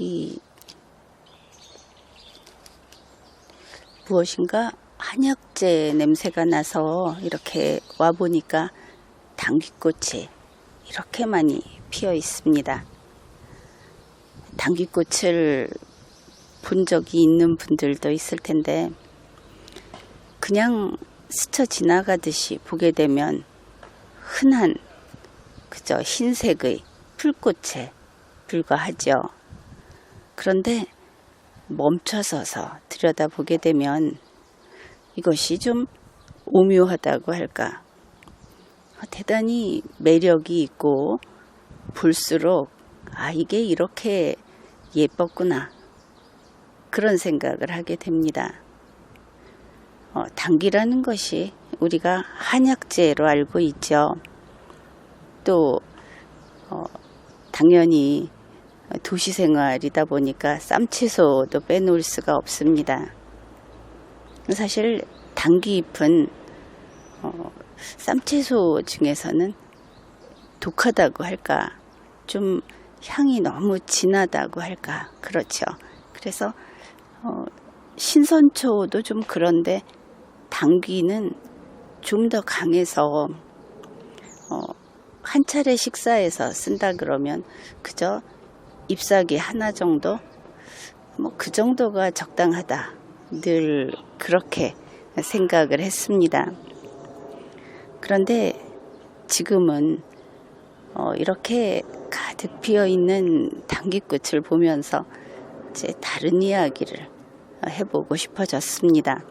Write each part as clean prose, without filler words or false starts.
이 무엇인가 한약재 냄새가 나서 이렇게 와보니까 당귀꽃이 이렇게 많이 피어 있습니다. 당귀꽃을 본 적이 있는 분들도 있을 텐데 그냥 스쳐 지나가듯이 보게 되면 흔한 그저 흰색의 풀꽃에 불과하죠. 그런데 멈춰서서 들여다보게 되면 이것이 좀 오묘하다고 할까, 대단히 매력이 있고 볼수록 이게 이렇게 예뻤구나, 그런 생각을 하게 됩니다. 당귀라는 것이 우리가 한약재로 알고 있죠. 또 당연히 도시생활이다 보니까 쌈채소도 빼놓을 수가 없습니다. 사실 당귀잎은 쌈채소 중에서는 독하다고 할까, 좀 향이 너무 진하다고 할까, 그렇죠. 그래서 신선초도 좀 그런데 당귀는 좀 더 강해서 한 차례 식사에서 쓴다 그러면 그저 잎사귀 하나 정도, 그 정도가 적당하다, 늘 그렇게 생각을 했습니다. 그런데 지금은 이렇게 가득 피어 있는 당귀꽃을 보면서 이제 다른 이야기를 해보고 싶어졌습니다.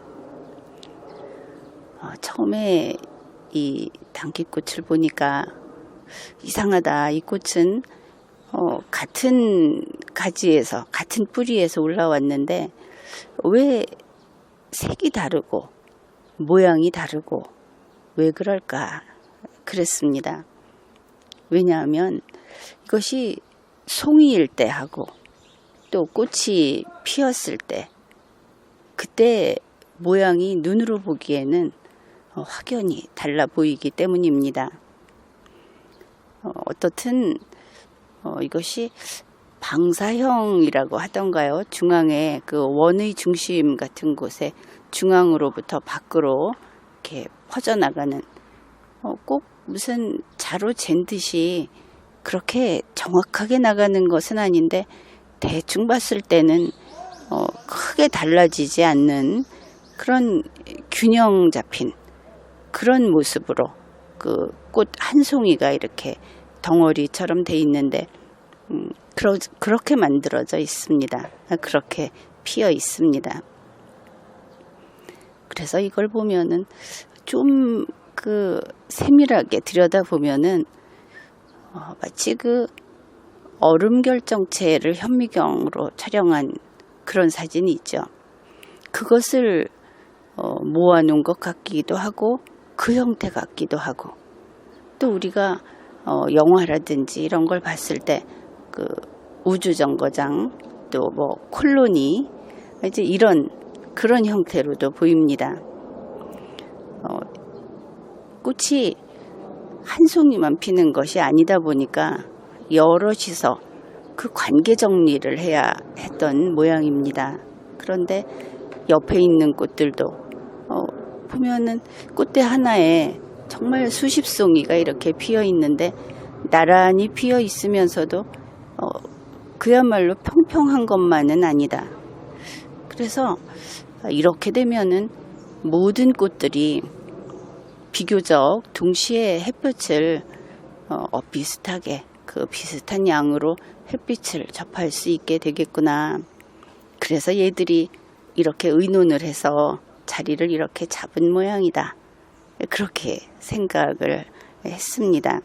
처음에 이 당귀꽃을 보니까 이상하다, 이 꽃은 같은 가지에서, 같은 뿌리에서 올라왔는데 왜 색이 다르고 모양이 다르고 왜 그럴까 그랬습니다. 왜냐하면 이것이 송이일 때 하고 또 꽃이 피었을 때, 그때 모양이 눈으로 보기에는 확연히 달라 보이기 때문입니다. 어떻든 이것이 방사형이라고 하던가요? 중앙에 그 원의 중심 같은 곳에 중앙으로부터 밖으로 이렇게 퍼져나가는, 꼭 무슨 자로 잰 듯이 그렇게 정확하게 나가는 것은 아닌데 대충 봤을 때는 크게 달라지지 않는 그런 균형 잡힌 그런 모습으로 그 꽃 한 송이가 이렇게 덩어리처럼 돼 있는데 그렇게 만들어져 있습니다. 그렇게 피어 있습니다. 그래서 이걸 보면은 좀 그 세밀하게 들여다보면은 마치 그 얼음 결정체를 현미경으로 촬영한 그런 사진이 있죠. 그것을 모아놓은 것 같기도 하고 그 형태 같기도 하고, 또 우리가 영화라든지 이런 걸 봤을 때 그 우주정거장, 또 뭐 콜로니, 이제 이런 그런 형태로도 보입니다. 꽃이 한 송이만 피는 것이 아니다 보니까 여럿이서 그 관계 정리를 해야 했던 모양입니다. 그런데 옆에 있는 꽃들도 보면은 꽃대 하나에 정말 수십 송이가 이렇게 피어 있는데 나란히 피어 있으면서도 그야말로 평평한 것만은 아니다. 그래서 이렇게 되면은 모든 꽃들이 비교적 동시에 햇볕을 비슷하게, 그 비슷한 양으로 햇빛을 접할 수 있게 되겠구나. 그래서 얘들이 이렇게 의논을 해서 자리를 이렇게 잡은 모양이다, 그렇게 생각을 했습니다.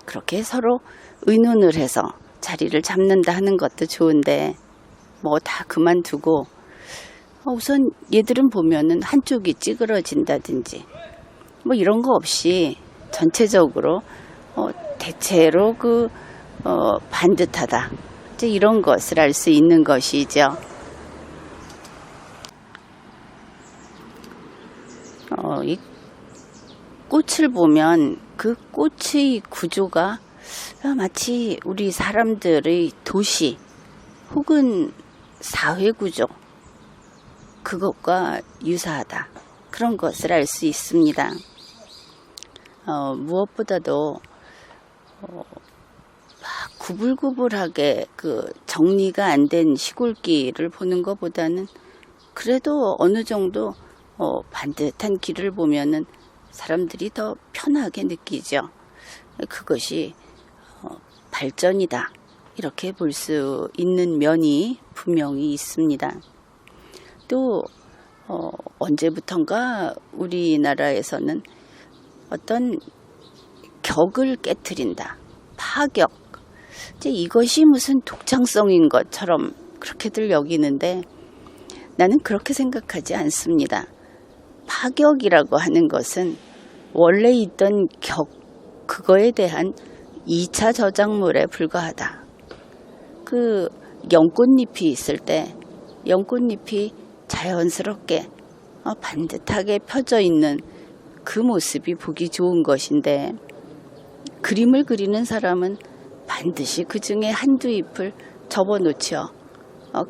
그렇게 서로 의논을 해서 자리를 잡는다 하는 것도 좋은데 뭐 다 그만두고 우선 얘들은 보면은 한쪽이 찌그러진다든지 뭐 이런 거 없이 전체적으로 대체로 반듯하다, 이제 이런 것을 알 수 있는 것이죠. 이 꽃을 보면 그 꽃의 구조가 마치 우리 사람들의 도시 혹은 사회 구조, 그것과 유사하다. 그런 것을 알 수 있습니다. 무엇보다도 막 구불구불하게 그 정리가 안 된 시골길을 보는 것보다는 그래도 어느 정도 반듯한 길을 보면은 사람들이 더 편하게 느끼죠. 그것이 발전이다. 이렇게 볼 수 있는 면이 분명히 있습니다. 또 언제부턴가 우리나라에서는 어떤 격을 깨트린다. 파격. 이제 이것이 무슨 독창성인 것처럼 그렇게들 여기는데 나는 그렇게 생각하지 않습니다. 파격이라고 하는 것은 원래 있던 격, 그거에 대한 2차 저작물에 불과하다. 그 연꽃잎이 있을 때 연꽃잎이 자연스럽게 반듯하게 펴져 있는 그 모습이 보기 좋은 것인데 그림을 그리는 사람은 반드시 그 중에 한두 잎을 접어놓죠.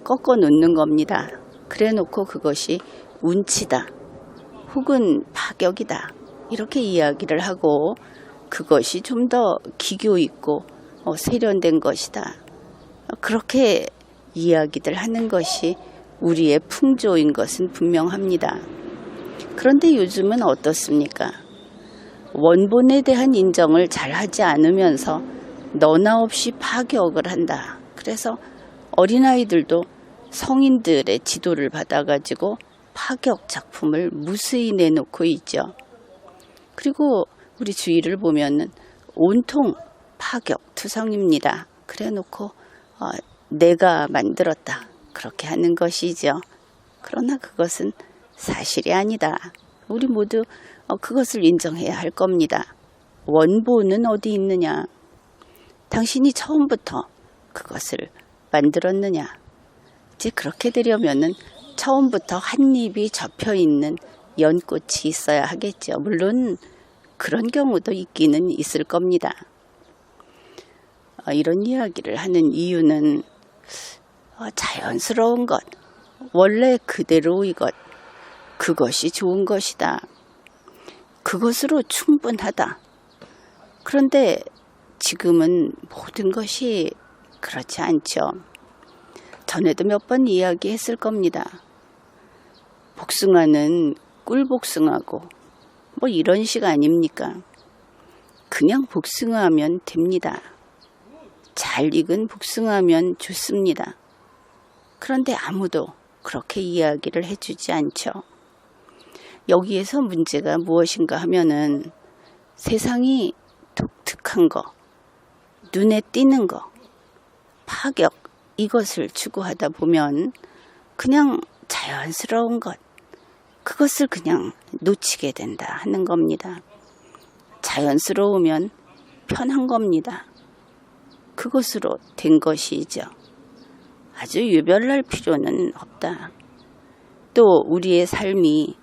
꺾어 놓는 겁니다. 그래 놓고 그것이 운치다 혹은 파격이다 이렇게 이야기를 하고 그것이 좀 더 기교 있고 세련된 것이다. 그렇게 이야기들 하는 것이 우리의 풍조인 것은 분명합니다. 그런데 요즘은 어떻습니까? 원본에 대한 인정을 잘 하지 않으면서 너나 없이 파격을 한다. 그래서 어린아이들도 성인들의 지도를 받아가지고 파격 작품을 무수히 내놓고 있죠. 그리고 우리 주위를 보면은 온통 파격 투성입니다. 그래 놓고 내가 만들었다. 그렇게 하는 것이죠. 그러나 그것은 사실이 아니다. 우리 모두 그것을 인정해야 할 겁니다. 원본은 어디 있느냐? 당신이 처음부터 그것을 만들었느냐? 이제 그렇게 되려면은 처음부터 한 잎이 접혀 있는 연꽃이 있어야 하겠죠. 물론 그런 경우도 있기는 있을 겁니다. 이런 이야기를 하는 이유는 자연스러운 것, 원래 그대로의 것, 그것이 좋은 것이다. 그것으로 충분하다. 그런데 지금은 모든 것이 그렇지 않죠. 전에도 몇 번 이야기했을 겁니다. 복숭아는 꿀복숭아고 뭐 이런 식 아닙니까? 그냥 복숭아하면 됩니다. 잘 익은 복숭아하면 좋습니다. 그런데 아무도 그렇게 이야기를 해주지 않죠. 여기에서 문제가 무엇인가 하면은 세상이 독특한 거, 눈에 띄는 거, 파격 이것을 추구하다 보면 그냥 자연스러운 것, 그것을 그냥 놓치게 된다 하는 겁니다. 자연스러우면 편한 겁니다. 그것으로 된 것이죠. 아주 유별날 필요는 없다. 또 우리의 삶이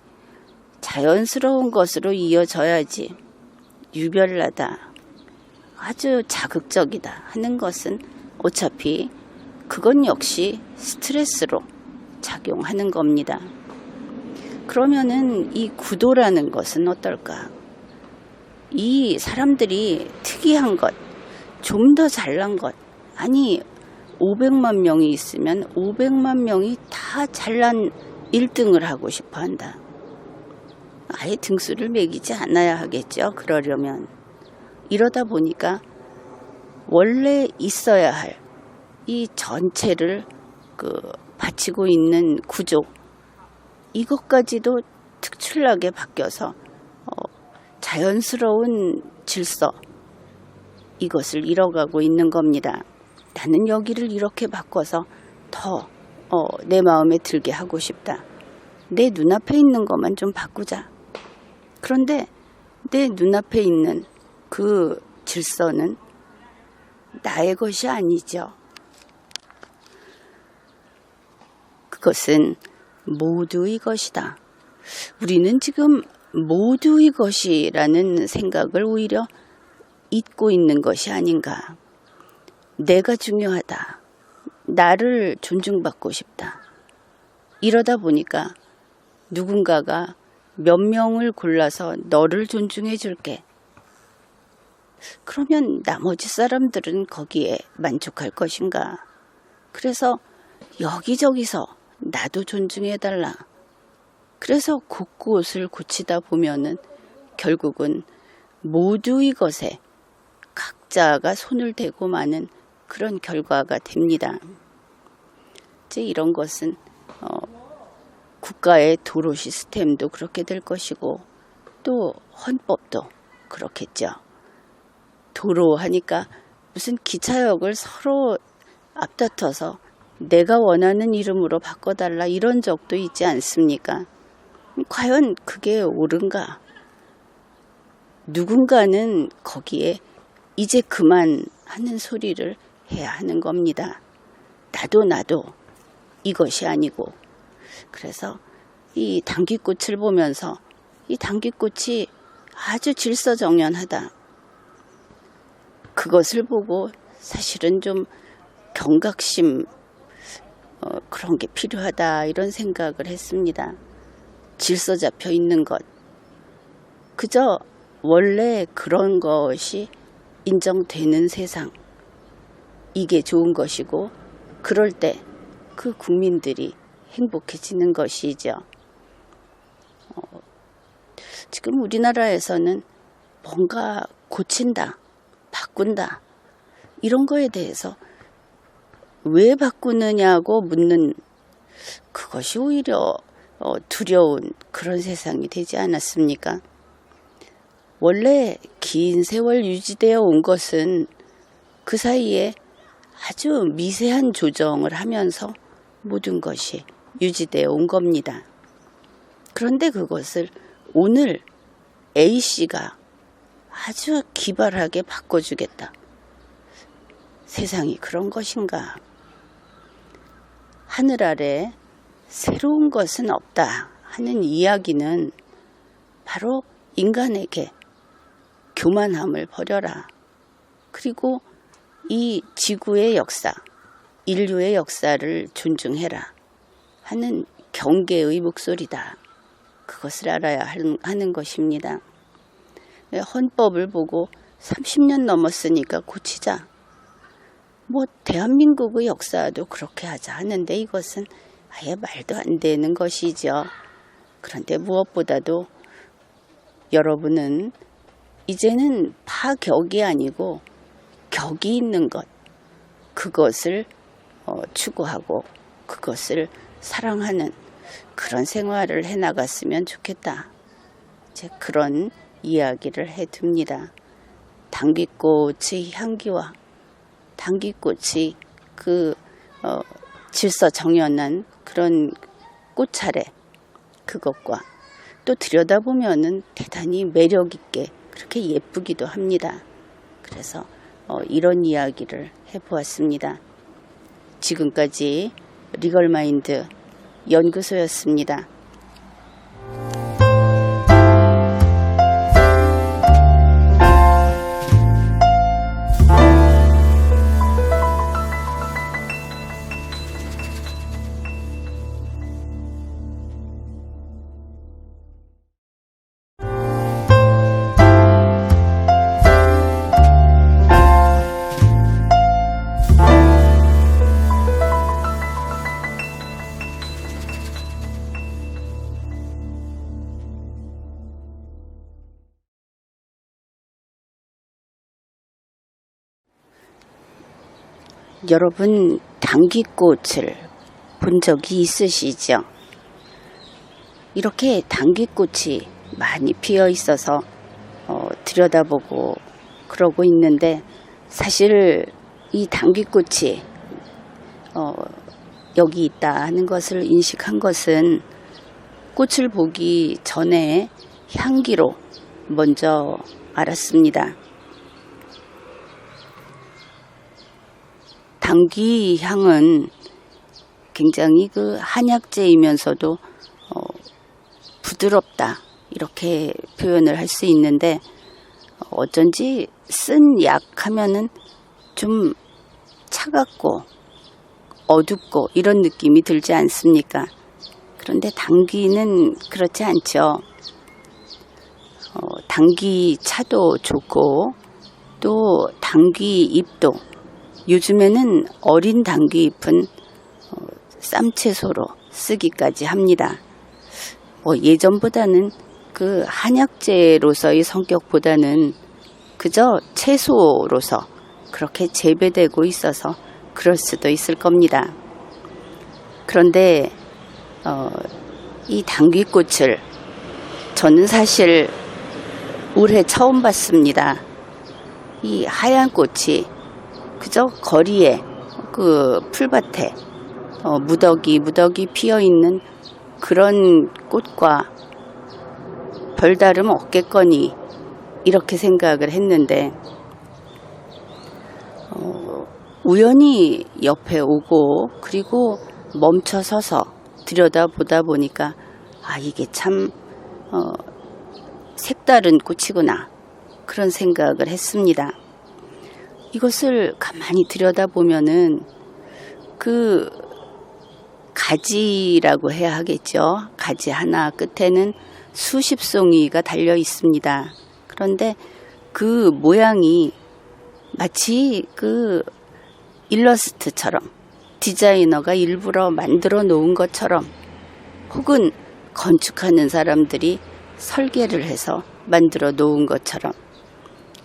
자연스러운 것으로 이어져야지 유별나다, 아주 자극적이다 하는 것은 어차피 그건 역시 스트레스로 작용하는 겁니다. 그러면은 이 구도라는 것은 어떨까? 이 사람들이 특이한 것, 좀 더 잘난 것, 아니 500만 명이 있으면 500만 명이 다 잘난 1등을 하고 싶어 한다. 아예 등수를 매기지 않아야 하겠죠. 그러려면. 이러다 보니까 원래 있어야 할 이 전체를 바치고 있는 구조, 이것까지도 특출나게 바뀌어서 자연스러운 질서, 이것을 잃어가고 있는 겁니다. 나는 여기를 이렇게 바꿔서 더 내 마음에 들게 하고 싶다. 내 눈앞에 있는 것만 좀 바꾸자. 그런데 내 눈앞에 있는 그 질서는 나의 것이 아니죠. 그것은 모두의 것이다. 우리는 지금 모두의 것이라는 생각을 오히려 잊고 있는 것이 아닌가. 내가 중요하다. 나를 존중받고 싶다. 이러다 보니까 누군가가 몇 명을 골라서 너를 존중해 줄게. 그러면 나머지 사람들은 거기에 만족할 것인가? 그래서 여기저기서 나도 존중해 달라. 그래서 곳곳을 고치다 보면은 결국은 모두 이것에 각자가 손을 대고 마는 그런 결과가 됩니다. 이제 이런 것은 국가의 도로 시스템도 그렇게 될 것이고 또 헌법도 그렇겠죠. 도로 하니까 무슨 기차역을 서로 앞다퉈서 내가 원하는 이름으로 바꿔달라 이런 적도 있지 않습니까? 과연 그게 옳은가? 누군가는 거기에 이제 그만 하는 소리를 해야 하는 겁니다. 나도 이것이 아니고. 그래서 이 당귀꽃을 보면서 이 당귀꽃이 아주 질서정연하다. 그것을 보고 사실은 좀 경각심 그런 게 필요하다 이런 생각을 했습니다. 질서 잡혀 있는 것. 그저 원래 그런 것이 인정되는 세상. 이게 좋은 것이고 그럴 때 그 국민들이 행복해지는 것이죠. 지금 우리나라에서는 뭔가 고친다, 바꾼다 이런 거에 대해서 왜 바꾸느냐고 묻는 그것이 오히려 두려운 그런 세상이 되지 않았습니까? 원래 긴 세월 유지되어 온 것은 그 사이에 아주 미세한 조정을 하면서 모든 것이 유지되어 온 겁니다. 그런데 그것을 오늘 A씨가 아주 기발하게 바꿔주겠다. 세상이 그런 것인가? 하늘 아래 새로운 것은 없다 하는 이야기는 바로 인간에게 교만함을 버려라. 그리고 이 지구의 역사, 인류의 역사를 존중해라 하는 경계의 목소리다. 그것을 알아야 하는 것입니다. 헌법을 보고 30년 넘었으니까 고치자. 뭐 대한민국의 역사도 그렇게 하자 하는데 이것은 아예 말도 안 되는 것이죠. 그런데 무엇보다도 여러분은 이제는 파격이 아니고 격이 있는 것, 그것을 추구하고 그것을 사랑하는 그런 생활을 해나갔으면 좋겠다. 이제 그런 이야기를 해둡니다. 당귀꽃의 향기와 당귀꽃이 그 질서정연한 그런 꽃차례 그것과 또 들여다보면은 대단히 매력 있게 그렇게 예쁘기도 합니다. 그래서 이런 이야기를 해보았습니다. 지금까지 리걸마인드 연구소였습니다. 여러분 당귀꽃을 본 적이 있으시죠? 이렇게 당귀꽃이 많이 피어 있어서 들여다보고 그러고 있는데 사실 이 당귀꽃이 여기 있다 하는 것을 인식한 것은 꽃을 보기 전에 향기로 먼저 알았습니다. 당귀 향은 굉장히 그 한약재이면서도 부드럽다 이렇게 표현을 할 수 있는데 어쩐지 쓴 약 하면은 좀 차갑고 어둡고 이런 느낌이 들지 않습니까? 그런데 당귀는 그렇지 않죠. 당귀 차도 좋고 또 당귀 잎도 요즘에는 어린 당귀 잎은 쌈채소로 쓰기까지 합니다. 예전보다는 그 한약재로서의 성격보다는 그저 채소로서 그렇게 재배되고 있어서 그럴 수도 있을 겁니다. 그런데 이 당귀꽃을 저는 사실 올해 처음 봤습니다. 이 하얀 꽃이 그저 거리에 그 풀밭에 무더기 피어있는 그런 꽃과 별다름 없겠거니 이렇게 생각을 했는데 우연히 옆에 오고 그리고 멈춰 서서 들여다보다 보니까 이게 참 색다른 꽃이구나 그런 생각을 했습니다. 이것을 가만히 들여다보면은 그 가지라고 해야 하겠죠. 가지 하나 끝에는 수십 송이가 달려 있습니다. 그런데 그 모양이 마치 그 일러스트처럼 디자이너가 일부러 만들어 놓은 것처럼 혹은 건축하는 사람들이 설계를 해서 만들어 놓은 것처럼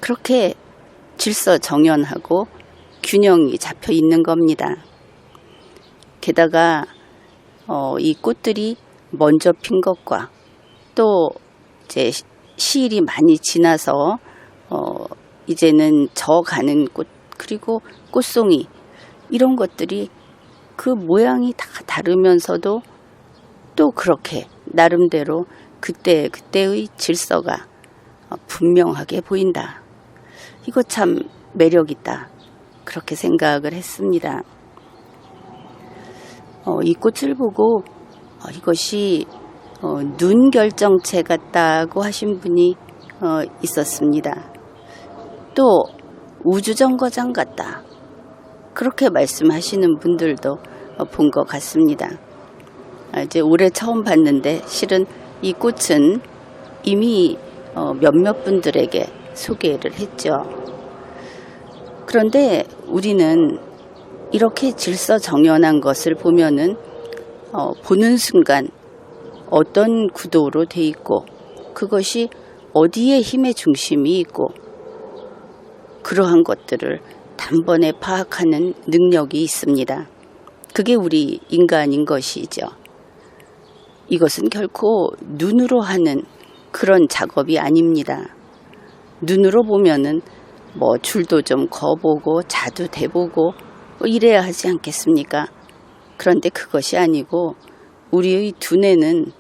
그렇게 질서정연하고 균형이 잡혀 있는 겁니다. 게다가 이 꽃들이 먼저 핀 것과 또 이제 시일이 많이 지나서 이제는 져가는 꽃 그리고 꽃송이 이런 것들이 그 모양이 다 다르면서도 또 그렇게 나름대로 그때의 질서가 분명하게 보인다. 이거 참 매력있다. 그렇게 생각을 했습니다. 이 꽃을 보고 이것이 눈 결정체 같다고 하신 분이 있었습니다. 또 우주정거장 같다. 그렇게 말씀하시는 분들도 본 것 같습니다. 이제 올해 처음 봤는데 실은 이 꽃은 이미 몇몇 분들에게 소개를 했죠. 그런데 우리는 이렇게 질서정연한 것을 보면은 보는 순간 어떤 구도로 돼 있고 그것이 어디에 힘의 중심이 있고 그러한 것들을 단번에 파악하는 능력이 있습니다. 그게 우리 인간인 것이죠. 이것은 결코 눈으로 하는 그런 작업이 아닙니다. 눈으로 보면은 줄도 좀 거보고 자도 대보고 이래야 하지 않겠습니까? 그런데 그것이 아니고 우리의 두뇌는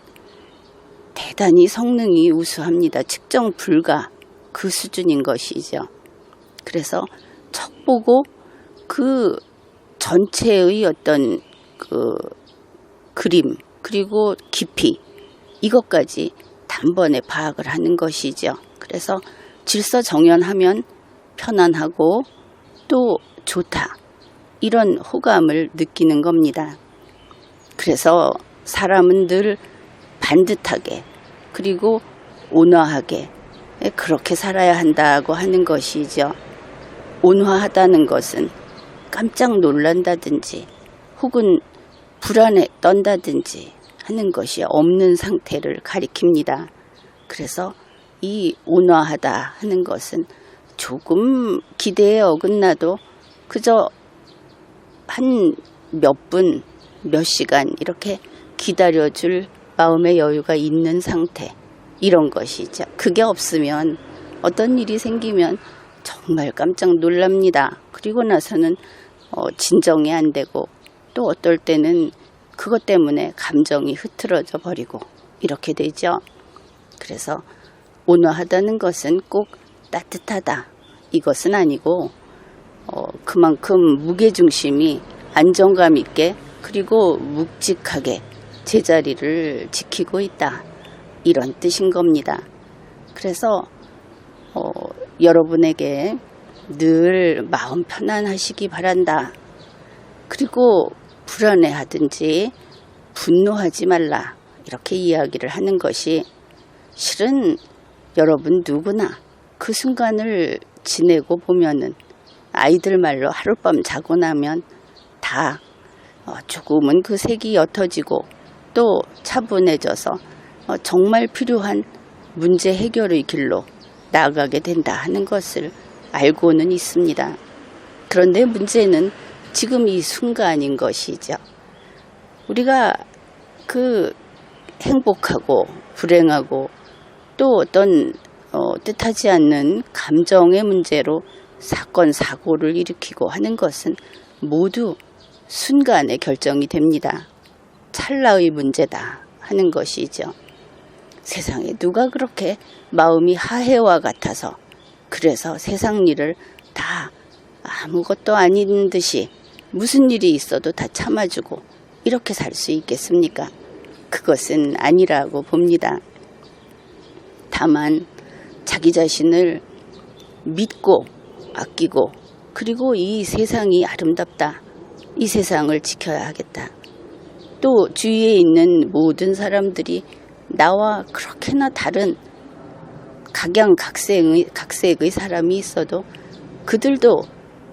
대단히 성능이 우수합니다. 측정 불가 그 수준인 것이죠. 그래서 척 보고 그 전체의 어떤 그 그림 그리고 깊이 이것까지 단번에 파악을 하는 것이죠. 그래서 질서정연하면 편안하고 또 좋다. 이런 호감을 느끼는 겁니다. 그래서 사람은 늘 반듯하게 그리고 온화하게 그렇게 살아야 한다고 하는 것이죠. 온화하다는 것은 깜짝 놀란다든지 혹은 불안에 떤다든지 하는 것이 없는 상태를 가리킵니다. 그래서 이 온화하다 하는 것은 조금 기대에 어긋나도 그저 한 몇 분, 몇 시간 이렇게 기다려줄 마음의 여유가 있는 상태 이런 것이죠. 그게 없으면 어떤 일이 생기면 정말 깜짝 놀랍니다. 그리고 나서는 진정이 안 되고 또 어떨 때는 그것 때문에 감정이 흐트러져 버리고 이렇게 되죠. 그래서 온화하다는 것은 꼭 따뜻하다 이것은 아니고 그만큼 무게중심이 안정감 있게 그리고 묵직하게 제자리를 지키고 있다 이런 뜻인 겁니다. 그래서 여러분에게 늘 마음 편안하시기 바란다. 그리고 불안해하든지 분노하지 말라. 이렇게 이야기를 하는 것이 실은 여러분 누구나 그 순간을 지내고 보면은 아이들 말로 하룻밤 자고 나면 다 조금은 그 색이 옅어지고 또 차분해져서 정말 필요한 문제 해결의 길로 나아가게 된다 하는 것을 알고는 있습니다. 그런데 문제는 지금 이 순간인 것이죠. 우리가 그 행복하고 불행하고 또 어떤 뜻하지 않는 감정의 문제로 사건 사고를 일으키고 하는 것은 모두 순간에 결정이 됩니다. 찰나의 문제다 하는 것이죠. 세상에 누가 그렇게 마음이 하해와 같아서 그래서 세상 일을 다 아무것도 아닌 듯이 무슨 일이 있어도 다 참아주고 이렇게 살 수 있겠습니까? 그것은 아니라고 봅니다. 다만 자기 자신을 믿고 아끼고 그리고 이 세상이 아름답다. 이 세상을 지켜야 하겠다. 또 주위에 있는 모든 사람들이 나와 그렇게나 다른 각색의 사람이 있어도 그들도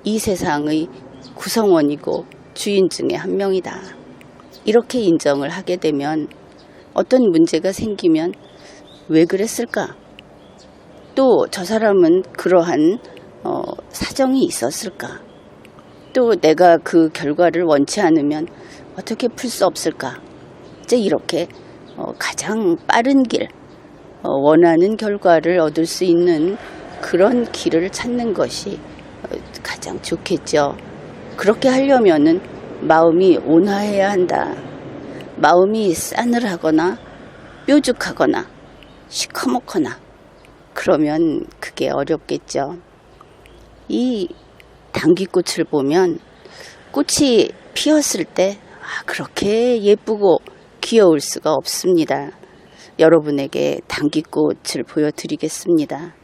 이 세상의 구성원이고 주인 중에 한 명이다. 이렇게 인정을 하게 되면 어떤 문제가 생기면 왜 그랬을까? 또 저 사람은 그러한 사정이 있었을까? 또 내가 그 결과를 원치 않으면 어떻게 풀 수 없을까? 이제 이렇게 가장 빠른 길, 원하는 결과를 얻을 수 있는 그런 길을 찾는 것이 가장 좋겠죠. 그렇게 하려면은 마음이 온화해야 한다. 마음이 싸늘하거나 뾰족하거나 시커멓거나 그러면 그게 어렵겠죠. 이 당귀꽃을 보면 꽃이 피었을 때 그렇게 예쁘고 귀여울 수가 없습니다. 여러분에게 당귀꽃을 보여드리겠습니다.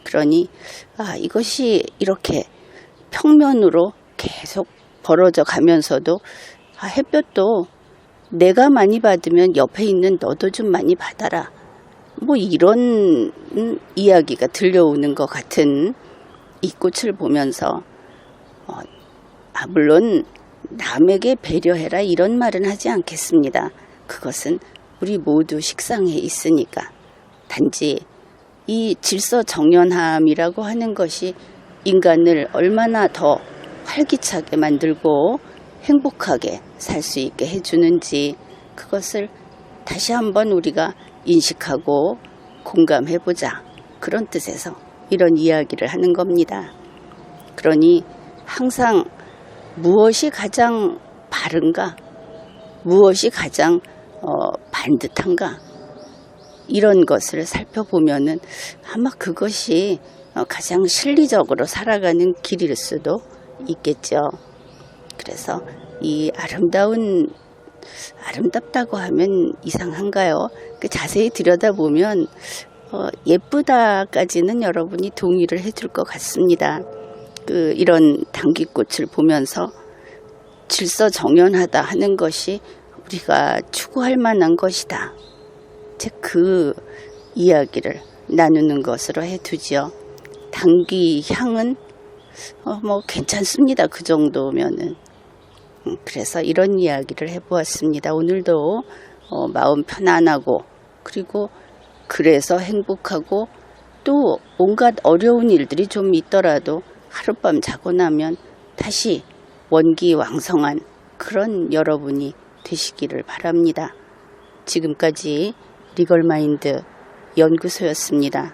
그러니 이것이 이렇게 평면으로 계속 벌어져 가면서도 햇볕도 내가 많이 받으면 옆에 있는 너도 좀 많이 받아라. 뭐 이런 이야기가 들려오는 것 같은 이 꽃을 보면서 물론 남에게 배려해라 이런 말은 하지 않겠습니다. 그것은 우리 모두 식상해 있으니까. 단지 이 질서정연함이라고 하는 것이 인간을 얼마나 더 활기차게 만들고 행복하게 살 수 있게 해주는지 그것을 다시 한번 우리가 인식하고 공감해보자. 그런 뜻에서 이런 이야기를 하는 겁니다. 그러니 항상 무엇이 가장 바른가? 무엇이 가장 반듯한가? 이런 것을 살펴보면은 아마 그것이 가장 실리적으로 살아가는 길일 수도 있겠죠. 그래서 이 아름답다고 하면 이상한가요? 자세히 들여다보면 예쁘다까지는 여러분이 동의를 해줄 것 같습니다. 이런 당귀꽃을 보면서 질서정연하다 하는 것이 우리가 추구할 만한 것이다. 즉 그 이야기를 나누는 것으로 해두죠. 당귀 향은 뭐 괜찮습니다. 그 정도면은. 그래서 이런 이야기를 해보았습니다. 오늘도 마음 편안하고 그리고 그래서 행복하고 또 온갖 어려운 일들이 좀 있더라도 하룻밤 자고 나면 다시 원기왕성한 그런 여러분이 되시기를 바랍니다. 지금까지 리걸마인드 연구소였습니다.